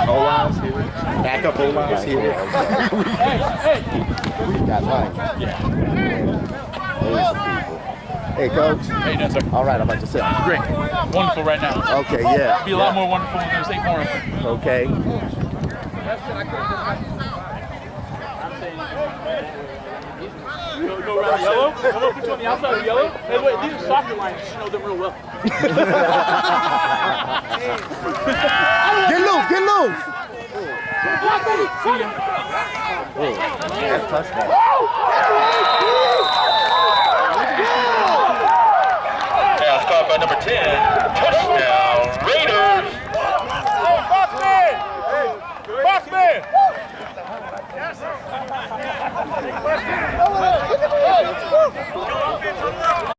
O-line's here. Backup O-line's here. We got mine. Those people. Hey, Coach. Hey, no, sir. All right, I'm about to say. Great. Wonderful right now. Okay, yeah. It'll be a lot more wonderful when there's 8 more. Okay. Go around yellow. I'm going to put you on the outside of yellow. Hey, wait, these are soccer lines. You know them real well. Get loose, get loose. That's touchdown. Now start by number 10. Touchdown, Raiders. Boxman!